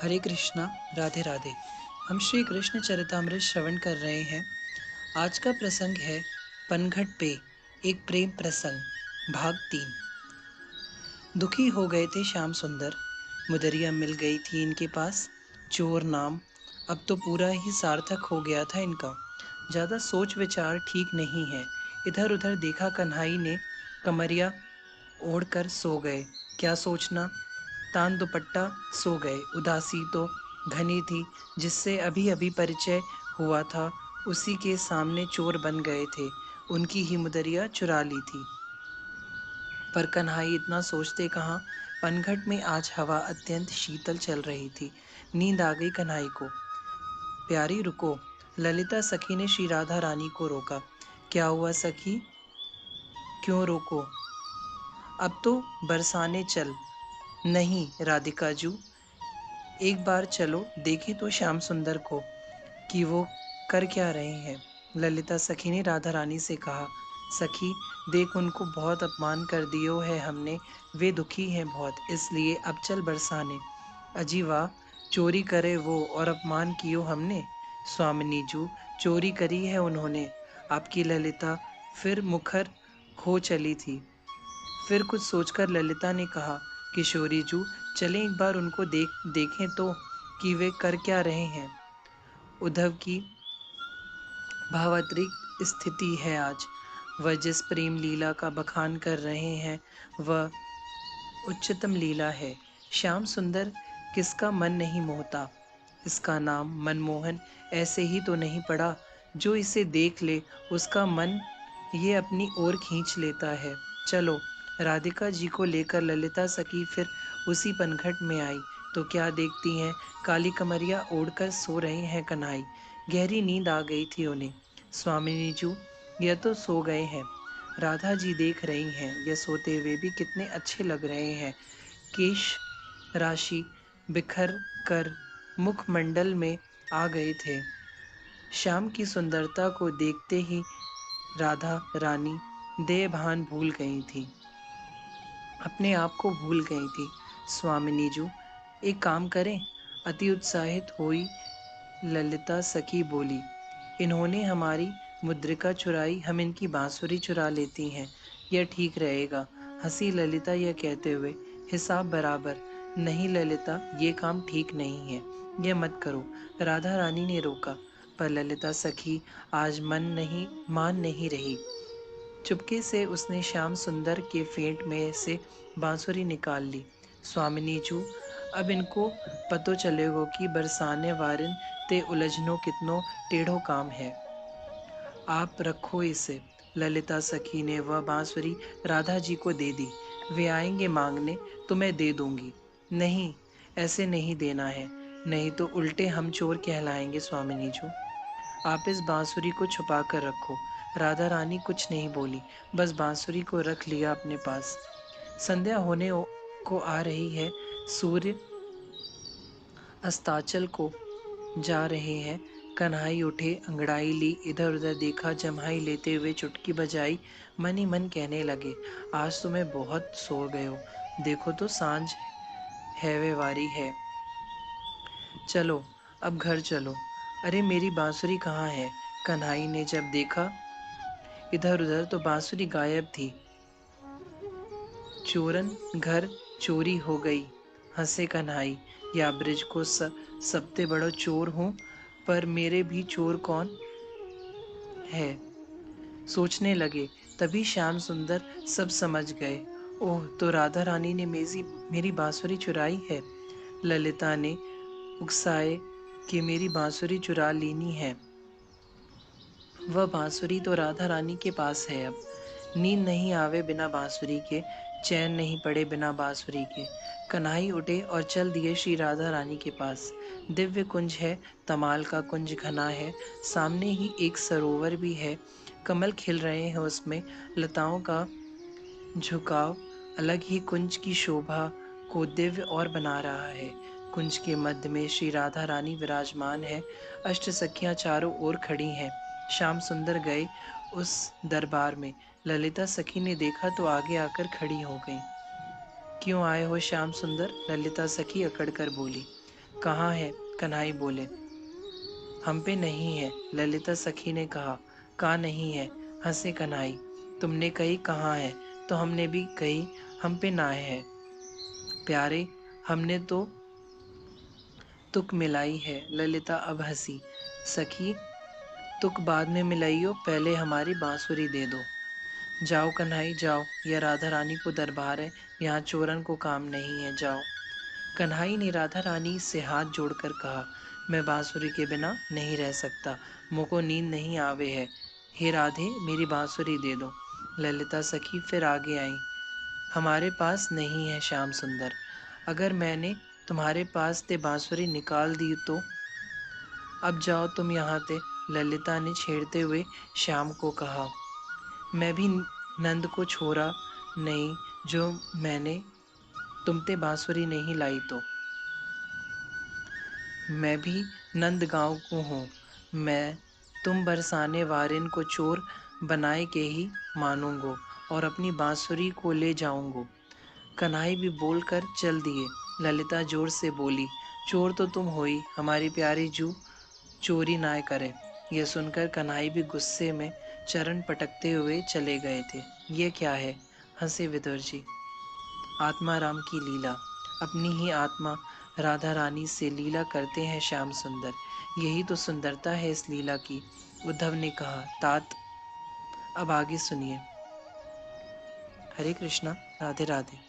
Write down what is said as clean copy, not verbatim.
हरे कृष्णा। राधे राधे। हम श्री कृष्ण चरितामृत श्रवण कर रहे हैं। आज का प्रसंग है पनघट पे एक प्रेम प्रसंग, भाग 3। दुखी हो गए थे श्याम सुंदर। मुदरिया मिल गई थी इनके पास, चोर नाम। अब तो पूरा ही सार्थक हो गया था इनका। ज्यादा सोच विचार ठीक नहीं है। इधर उधर देखा कन्हई ने, कमरिया ओढ़कर सो गए। क्या सोचना, तान दुपट्टा सो गए। उदासी तो घनी थी, जिससे अभी अभी परिचय हुआ था, उसी के सामने चोर बन गए थे। उनकी ही मुदरिया चुरा ली थी। पर कन्हई इतना सोचते कहाँ। पनघट में आज हवा अत्यंत शीतल चल रही थी। नींद आ गई कन्हई को। प्यारी रुको। ललिता सखी ने श्री राधा रानी को रोका। क्या हुआ सखी, क्यों रोको? अब तो बरसाने चल। नहीं राधिका जू, एक बार चलो देखें तो श्याम सुंदर को कि वो कर क्या रहे हैं। ललिता सखी ने राधा रानी से कहा। सखी देख, उनको बहुत अपमान कर दियो है हमने। वे दुखी हैं बहुत, इसलिए अब चल बरसाने। अजी वाह, चोरी करे वो और अपमान कियो हमने। स्वामिनी जू, चोरी करी है उन्होंने। आपकी ललिता फिर मुखर हो चली थी। फिर कुछ सोचकर ललिता ने कहा, किशोरी जू चलें एक बार उनको देखें तो कि वे कर क्या रहे हैं। उद्धव की भावात्मक स्थिति है आज। वह जिस प्रेम लीला का बखान कर रहे हैं, वह उच्चतम लीला है। श्याम सुंदर किसका मन नहीं मोहता। इसका नाम मनमोहन ऐसे ही तो नहीं पड़ा। जो इसे देख ले उसका मन ये अपनी ओर खींच लेता है। चलो। राधिका जी को लेकर ललिता सखी फिर उसी पनघट में आई तो क्या देखती हैं, काली कमरिया ओढ़कर सो रहे हैं कन्हई। गहरी नींद आ गई थी उन्हें। स्वामिनी जी, यह तो सो गए हैं। राधा जी देख रही हैं, यह सोते हुए भी कितने अच्छे लग रहे हैं। केश राशि बिखर कर मुखमंडल में आ गए थे। श्याम की सुंदरता को देखते ही राधा रानी देह भान भूल गई थी, अपने आप को भूल गई थी। स्वामिनी जी, एक काम करें? अति उत्साहित हुई ललिता सखी बोली। इन्होंने हमारी मुद्रिका चुराई, हम इनकी बांसुरी चुरा लेती हैं, यह ठीक रहेगा। हंसी ललिता यह कहते हुए। हिसाब बराबर। नहीं ललिता, ये काम ठीक नहीं है, यह मत करो। राधा रानी ने रोका, पर ललिता सखी आज मान नहीं रही। चुपके से उसने श्याम सुंदर के फेंट में से बांसुरी निकाल ली। स्वामिनी जू, अब इनको पतो चलेगो कि बरसाने वारिन ते उलझनो कितनो टेढ़ो काम है। आप रखो इसे। ललिता सखी ने वह बांसुरी राधा जी को दे दी। वे आएंगे मांगने तो मैं दे दूंगी। नहीं, ऐसे नहीं देना है, नहीं तो उल्टे हम चोर कहलाएंगे। स्वामिनी जी, आप इस बांसुरी को छुपा कर रखो। राधा रानी कुछ नहीं बोली, बस बांसुरी को रख लिया अपने पास। संध्या को आ रही है। सूर्य अस्ताचल को जा रहे हैं। कन्हई उठे, अंगड़ाई ली, इधर उधर देखा, जम्हाई लेते हुए चुटकी बजाई। मन ही मन कहने लगे, आज तो मैं बहुत सो गए हो। देखो तो सांझ हैवे वारी है। चलो, अब घर चलो। अरे मेरी बांसुरी कहाँ है? कन्हई ने जब देखा इधर उधर तो बांसुरी गायब थी। चोरन घर चोरी हो गई। हंसे कन्हई। या ब्रिज को सबते बड़ो चोर हूँ, पर मेरे भी चोर कौन है? सोचने लगे, तभी श्याम सुंदर सब समझ गए। ओह, तो राधा रानी ने मेरी बांसुरी चुराई है। ललिता ने उकसाए कि मेरी बांसुरी चुरा लेनी है। वह बांसुरी तो राधा रानी के पास है अब। नींद नहीं आवे बिना बांसुरी के, चैन नहीं पड़े बिना बांसुरी के। कन्हई उठे और चल दिए श्री राधा रानी के पास। दिव्य कुंज है, तमाल का कुंज घना है। सामने ही एक सरोवर भी है, कमल खिल रहे हैं उसमें। लताओं का झुकाव अलग ही कुंज की शोभा को दिव्य और बना रहा है। कुंज के मध्य में श्री राधा रानी विराजमान है। अष्ट सखियां चारों ओर खड़ी हैं। श्याम सुंदर गए उस दरबार में। ललिता सखी ने देखा तो आगे आकर खड़ी हो गई। क्यों आए हो श्याम सुंदर? ललिता सखी अकड़ कर बोली। कहाँ है? कन्हई बोले। हम पे नहीं है, ललिता सखी ने कहा। कहाँ नहीं है? हंसे कन्हई। तुमने कही कहाँ है, तो हमने भी कही हम पे ना है। प्यारे, हमने तो तुक मिलाई है। ललिता अब हंसी। सखी, तुक बाद में मिलाइयो, पहले हमारी बांसुरी दे दो। जाओ कन्हई जाओ, यह राधा रानी को दरबार है, यहाँ चोरन को काम नहीं है, जाओ। कन्हई ने राधा रानी से हाथ जोड़कर कहा, मैं बांसुरी के बिना नहीं रह सकता, मुझको नींद नहीं आवे है। हे राधे, मेरी बांसुरी दे दो। ललिता सखी फिर आगे आई। हमारे पास नहीं है श्याम सुंदर, अगर मैंने तुम्हारे पास ते बांसुरी निकाल दी तो? अब जाओ तुम यहाँ ते। ललिता ने छेड़ते हुए श्याम को कहा। मैं भी नंद को छोड़ा नहीं, जो मैंने तुमते बांसुरी नहीं लाई तो। मैं भी नंद गांव को हूँ, मैं तुम बरसाने वारिन को चोर बनाए के ही मानूंगो और अपनी बांसुरी को ले जाऊंगो। कन्हई भी बोलकर चल दिए। ललिता जोर से बोली, चोर तो तुम हो ही, हमारी प्यारी जू चोरी ना करे। यह सुनकर कन्हई भी गुस्से में चरण पटकते हुए चले गए थे। ये क्या है? हंसे विदुर जी। आत्मा राम की लीला। अपनी ही आत्मा राधा रानी से लीला करते हैं श्याम सुंदर। यही तो सुंदरता है इस लीला की। उद्धव ने कहा। तात, अब आगे सुनिए। हरे कृष्णा, राधे राधे।